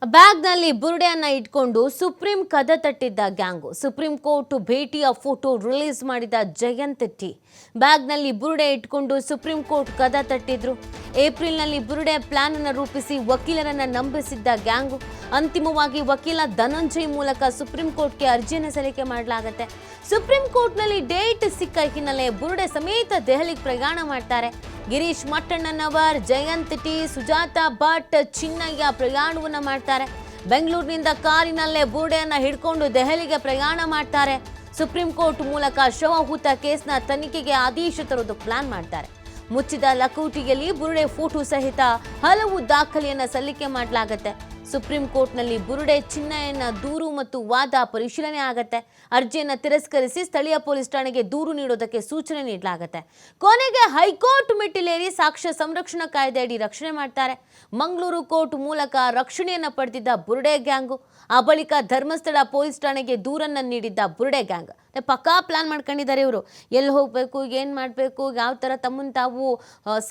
ಬ್ಯಾಗ್ನಲ್ಲಿ ಬುರುಡೆಯನ್ನ ಇಟ್ಕೊಂಡು ಸುಪ್ರೀಂ ಕದ ತಟ್ಟಿದ್ದ gang. Supreme court ಭೇಟಿಯ ಫೋಟೋ ರಿಲೀಸ್ ಮಾಡಿದ ಜಯಂತ್ ಟಿ. ಬ್ಯಾಗ್ನಲ್ಲಿ ಬುರುಡೆ ಇಟ್ಕೊಂಡು ಸುಪ್ರೀಂ ಕೋರ್ಟ್ ಕದ ತಟ್ಟಿದ್ರು. ಏಪ್ರಿಲ್ನಲ್ಲಿ ಬುರುಡೆ ಪ್ಲಾನ್ ಅನ್ನು ರೂಪಿಸಿ ವಕೀಲರನ್ನ ನಂಬಿಸಿದ್ದ ಗ್ಯಾಂಗು. ಅಂತಿಮವಾಗಿ ವಕೀಲ ಧನಂಜಯ್ ಮೂಲಕ ಸುಪ್ರೀಂ ಕೋರ್ಟ್ಗೆ ಅರ್ಜಿಯನ್ನು ಸಲ್ಲಿಕೆ ಮಾಡಲಾಗುತ್ತೆ. ಸುಪ್ರೀಂ ಕೋರ್ಟ್ನಲ್ಲಿ ಡೇಟ್ ಸಿಕ್ಕ ಹಿನ್ನೆಲೆ ಬುರುಡೆ ಸಮೇತ ದೆಹಲಿಗೆ ಪ್ರಯಾಣ ಮಾಡ್ತಾರೆ. ಗಿರೀಶ್ ಮಟ್ಟಣ್ಣನವರ್, ಜಯಂತ್ ಟಿ, ಸುಜಾತಾ ಭಟ್, ಚಿನ್ನಯ್ಯ ಪ್ರಯಾಣವನ್ನ ಮಾಡ್ತಾರೆ. ಬೆಂಗಳೂರಿನಿಂದ ಕಾರಿನಲ್ಲೇ ಬುರುಡೆಯನ್ನ ಹಿಡ್ಕೊಂಡು ದೆಹಲಿಗೆ ಪ್ರಯಾಣ ಮಾಡ್ತಾರೆ. ಸುಪ್ರೀಂ ಕೋರ್ಟ್ ಮೂಲಕ ಶವಹೂತ ಕೇಸ್ನ ತನಿಖೆಗೆ ಆದೇಶ ತರೋದು ಪ್ಲಾನ್ ಮಾಡ್ತಾರೆ. ಮುಚ್ಚಿದ ಲಕೋಟಿಯಲ್ಲಿ ಬುರುಡೆ ಫೋಟೋ ಸಹಿತ ಹಲವು ದಾಖಲೆಯನ್ನ ಸಲ್ಲಿಕೆ ಮಾಡಲಾಗುತ್ತೆ. ಸುಪ್ರೀಂ ಕೋರ್ಟ್ನಲ್ಲಿ ಬುರುಡೆ ಚಿನ್ನಯ್ಯನ ದೂರು ಮತ್ತು ವಾದ ಪರಿಶೀಲನೆ ಆಗತ್ತೆ. ಅರ್ಜಿಯನ್ನು ತಿರಸ್ಕರಿಸಿ ಸ್ಥಳೀಯ ಪೊಲೀಸ್ ಠಾಣೆಗೆ ದೂರು ನೀಡೋದಕ್ಕೆ ಸೂಚನೆ ನೀಡಲಾಗುತ್ತೆ. ಕೊನೆಗೆ ಹೈಕೋರ್ಟ್ ಮೆಟ್ಟಿಲೇರಿ ಸಾಕ್ಷ್ಯ ಸಂರಕ್ಷಣಾ ಕಾಯ್ದೆ ಅಡಿ ರಕ್ಷಣೆ ಮಾಡ್ತಾರೆ. ಮಂಗಳೂರು ಕೋರ್ಟ್ ಮೂಲಕ ರಕ್ಷಣೆಯನ್ನ ಪಡೆದಿದ್ದ ಬುರುಡೆ ಗ್ಯಾಂಗು. ಆ ಬಳಿಕ ಧರ್ಮಸ್ಥಳ ಪೊಲೀಸ್ ಠಾಣೆಗೆ ದೂರನ್ನ ನೀಡಿದ್ದ ಬುರುಡೆ ಗ್ಯಾಂಗ್. ಪಕ್ಕಾ ಪ್ಲಾನ್ ಮಾಡ್ಕೊಂಡಿದ್ದಾರೆ ಇವರು. ಎಲ್ಲಿ ಹೋಗಬೇಕು, ಏನು ಮಾಡಬೇಕು, ಯಾವ ಥರ ತಮ್ಮನ್ನು ತಾವು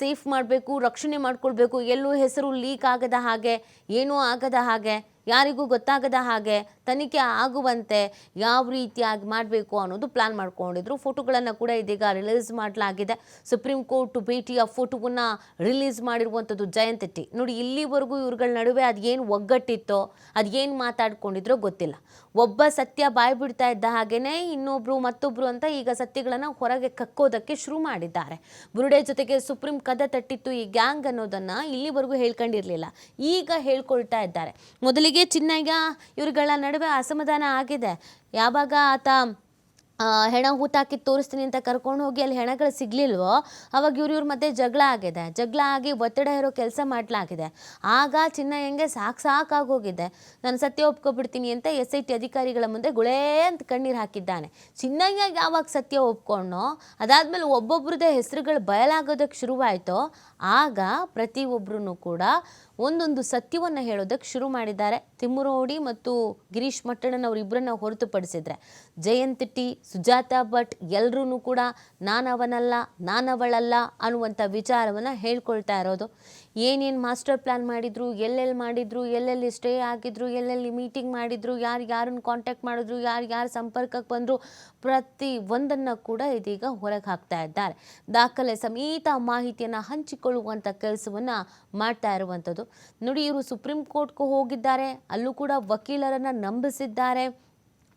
ಸೇಫ್ ಮಾಡಬೇಕು, ರಕ್ಷಣೆ ಮಾಡ್ಕೊಳ್ಬೇಕು, ಎಲ್ಲೂ ಹೆಸರು ಲೀಕ್ ಆಗದ ಹಾಗೆ, ಏನೂ ಆಗದ ಹಾಗೆ, ಯಾರಿಗೂ ಗೊತ್ತಾಗದ ಹಾಗೆ, ತನಿಖೆ ಆಗುವಂತೆ ಯಾವ ರೀತಿಯಾಗಿ ಮಾಡಬೇಕು ಅನ್ನೋದು ಪ್ಲಾನ್ ಮಾಡ್ಕೊಂಡಿದ್ರು. ಫೋಟೋಗಳನ್ನು ಕೂಡ ಇದೀಗ ರಿಲೀಸ್ ಮಾಡಲಾಗಿದೆ. ಸುಪ್ರೀಂ ಕೋರ್ಟ್ ಭೇಟಿಯ ಫೋಟೋವನ್ನು ರಿಲೀಸ್ ಮಾಡಿರುವಂಥದ್ದು ಜಯಂತ್ ಟಿ. ನೋಡಿ, ಇಲ್ಲಿವರೆಗೂ ಇವ್ರುಗಳ ನಡುವೆ ಅದೇನು ಒಗ್ಗಟ್ಟಿತ್ತೋ, ಅದೇನು ಮಾತಾಡ್ಕೊಂಡಿದ್ರೋ ಗೊತ್ತಿಲ್ಲ. ಒಬ್ಬ ಸತ್ಯ ಬಾಯಿ ಬಿಡ್ತಾ ಇದ್ದ ಹಾಗೇನೆ ಇನ್ನೊಬ್ರು ಮತ್ತೊಬ್ರು ಅಂತ ಈಗ ಸತ್ಯಗಳನ್ನು ಹೊರಗೆ ಕಕ್ಕೋದಕ್ಕೆ ಶುರು ಮಾಡಿದ್ದಾರೆ. ಬುರುಡೆ ಜೊತೆಗೆ ಸುಪ್ರೀಂ ಕದ ತಟ್ಟಿತ್ತು ಈ ಗ್ಯಾಂಗ್ ಅನ್ನೋದನ್ನ ಇಲ್ಲಿವರೆಗೂ ಹೇಳ್ಕೊಂಡಿರ್ಲಿಲ್ಲ, ಈಗ ಹೇಳ್ಕೊಳ್ತಾ ಇದ್ದಾರೆ. ಮೊದಲಿಗೆ ಚಿನ್ನಯ್ಯ ಇವ್ರುಗಳ ನಡುವೆ ಅಸಮಾಧಾನ ಆಗಿದೆ. ಯಾವಾಗ ಆತ ಹೆಣ ಹೂತಾಕಿ ತೋರಿಸ್ತೀನಿ ಅಂತ ಕರ್ಕೊಂಡು ಹೋಗಿ ಅಲ್ಲಿ ಹೆಣಗಳು ಸಿಗ್ಲಿಲ್ವೋ ಅವಾಗ ಇವ್ರ ಮಧ್ಯೆ ಜಗಳ ಆಗಿದೆ. ಜಗಳ ಆಗಿ ಒತ್ತಡ ಇರೋ ಕೆಲಸ ಮಾಡಲಾಗಿದೆ. ಆಗ ಚಿನ್ನಯ್ಯಂಗೆ ಸಾಕಾಗೋಗಿದೆ. ನಾನು ಸತ್ಯ ಒಪ್ಕೊಬಿಡ್ತೀನಿ ಅಂತ SIT ಅಧಿಕಾರಿಗಳ ಮುಂದೆ ಗುಳೇ ಅಂತ ಕಣ್ಣೀರು ಹಾಕಿದ್ದಾನೆ. ಚಿನ್ನಯ್ಯ ಯಾವಾಗ ಸತ್ಯ ಒಪ್ಕೊಂಡೋ ಅದಾದ್ಮೇಲೆ ಒಬ್ಬೊಬ್ರದ್ದೇ ಹೆಸರುಗಳು ಬಯಲಾಗೋದಕ್ಕೆ ಶುರುವಾಯಿತೋ ಆಗ ಪ್ರತಿಯೊಬ್ಬರೂ ಕೂಡ ಒಂದೊಂದು ಸತ್ಯವನ್ನು ಹೇಳೋದಕ್ಕೆ ಶುರು ಮಾಡಿದ್ದಾರೆ. ತಿಮ್ಮರೋಡಿ ಮತ್ತು ಗಿರೀಶ್ ಮಟ್ಟಣ್ಣನವರಿಬ್ಬರನ್ನ ಹೊರತುಪಡಿಸಿದ್ರೆ ಜಯಂತ್ ಟಿ, ಸುಜಾತಾ ಭಟ್ ಎಲ್ಲರೂ ಕೂಡ ನಾನವನಲ್ಲ ನಾನವಳಲ್ಲ ಅನ್ನುವಂಥ ವಿಚಾರವನ್ನು ಹೇಳ್ಕೊಳ್ತಾ ಇರೋದು. ಏನೇನು ಮಾಸ್ಟರ್ ಪ್ಲ್ಯಾನ್ ಮಾಡಿದ್ರು, ಎಲ್ಲೆಲ್ಲಿ ಮಾಡಿದ್ರು, ಎಲ್ಲೆಲ್ಲಿ ಸ್ಟೇ ಆಗಿದ್ರು, ಎಲ್ಲೆಲ್ಲಿ ಮೀಟಿಂಗ್ ಮಾಡಿದ್ರು, ಯಾರನ್ನು ಕಾಂಟ್ಯಾಕ್ಟ್ ಮಾಡಿದ್ರು, ಯಾರು ಸಂಪರ್ಕಕ್ಕೆ ಬಂದರು, ಪ್ರತಿ ಒಂದನ್ನು ಕೂಡ ಇದೀಗ ಹೊರಗೆ ಹಾಕ್ತಾ ಇದ್ದಾರೆ. ದಾಖಲೆ ಸಮೇತ ಮಾಹಿತಿಯನ್ನು ಹಂಚಿಕೊಳ್ಳುವಂಥ ಕೆಲಸವನ್ನು ಮಾಡ್ತಾ ಇರುವಂಥದ್ದು. ನೋಡಿ, ಇವರು ಸುಪ್ರೀಂ ಕೋರ್ಟ್ಗೂ ಹೋಗಿದ್ದಾರೆ, ಅಲ್ಲೂ ಕೂಡ ವಕೀಲರನ್ನು ನಂಬಿಸಿದ್ದಾರೆ.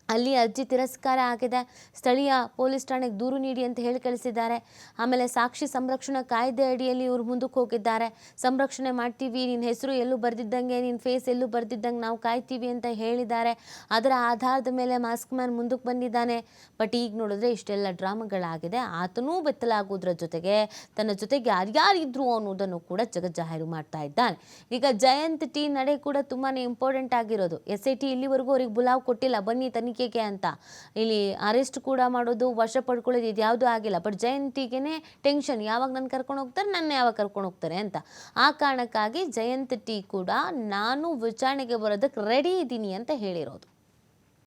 ಅಲ್ಲಿ ಅರ್ಜಿ ತಿರಸ್ಕಾರ ಆಗಿದೆ. ಸ್ಥಳೀಯ ಪೊಲೀಸ್ ಠಾಣೆಗೆ ದೂರು ನೀಡಿ ಅಂತ ಹೇಳಿ ಕಳಿಸಿದ್ದಾರೆ. ಆಮೇಲೆ ಸಾಕ್ಷಿ ಸಂರಕ್ಷಣಾ ಕಾಯ್ದೆ ಅಡಿಯಲ್ಲಿ ಇವರು ಮುಂದಕ್ಕೆ ಹೋಗಿದ್ದಾರೆ. ಸಂರಕ್ಷಣೆ ಮಾಡ್ತೀವಿ, ನಿನ್ನ ಹೆಸರು ಎಲ್ಲೂ ಬರೆದಿದ್ದಂಗೆ, ನಿನ್ನ ಫೇಸ್ ಎಲ್ಲೂ ಬರೆದಿದ್ದಂಗೆ ನಾವು ಕಾಯ್ತೀವಿ ಅಂತ ಹೇಳಿದ್ದಾರೆ. ಅದರ ಆಧಾರದ ಮೇಲೆ ಮಾಸ್ಕ್ ಮ್ಯಾನ್ ಮುಂದಕ್ಕೆ ಬಂದಿದ್ದಾನೆ. ಬಟ್ ಈಗ ನೋಡಿದ್ರೆ ಇಷ್ಟೆಲ್ಲ ಡ್ರಾಮಾಗಳಾಗಿದೆ. ಆತನೂ ಬೆತ್ತಲಾಗೋದ್ರ ಜೊತೆಗೆ ತನ್ನ ಜೊತೆಗೆ ಯಾರ್ಯಾರಿದ್ರು ಅನ್ನೋದನ್ನು ಕೂಡ ಜಗಜ್ಜಾಹೀರು ಮಾಡ್ತಾ ಇದ್ದಾನೆ. ಈಗ ಜಯಂತ್ ಟಿ ನಡೆ ಕೂಡ ತುಂಬಾ ಇಂಪಾರ್ಟೆಂಟ್ ಆಗಿರೋದು. SIT ಇಲ್ಲಿವರೆಗೂ ಅವ್ರಿಗೆ ಬುಲಾವ್ ಕೊಟ್ಟಿಲ್ಲ, ಬನ್ನಿ ತನಿಖೆಗೆ ಅಂತ. ಇಲ್ಲಿ ಅರೆಸ್ಟ್ ಕೂಡ ಮಾಡೋದು, ವಶ ಪಡ್ಕೊಳ್ಳೋದು ಇದ್ಯಾವುದೂ ಆಗಿಲ್ಲ. ಬಟ್ ಜಯಂತ್ ಟಿಗೆನೆ ಟೆನ್ಷನ್, ಯಾವಾಗ ನನ್ನ ಕರ್ಕೊಂಡು ಹೋಗ್ತಾರೆ, ನನ್ನ ಯಾವಾಗ ಕರ್ಕೊಂಡು ಹೋಗ್ತಾರೆ ಅಂತ. ಆ ಕಾರಣಕ್ಕಾಗಿ ಜಯಂತ್ ಟಿ ಕೂಡ ನಾನು ವಿಚಾರಣೆಗೆ ಬರೋದಕ್ಕೆ ರೆಡಿ ಇದ್ದೀನಿ ಅಂತ ಹೇಳಿರೋದು.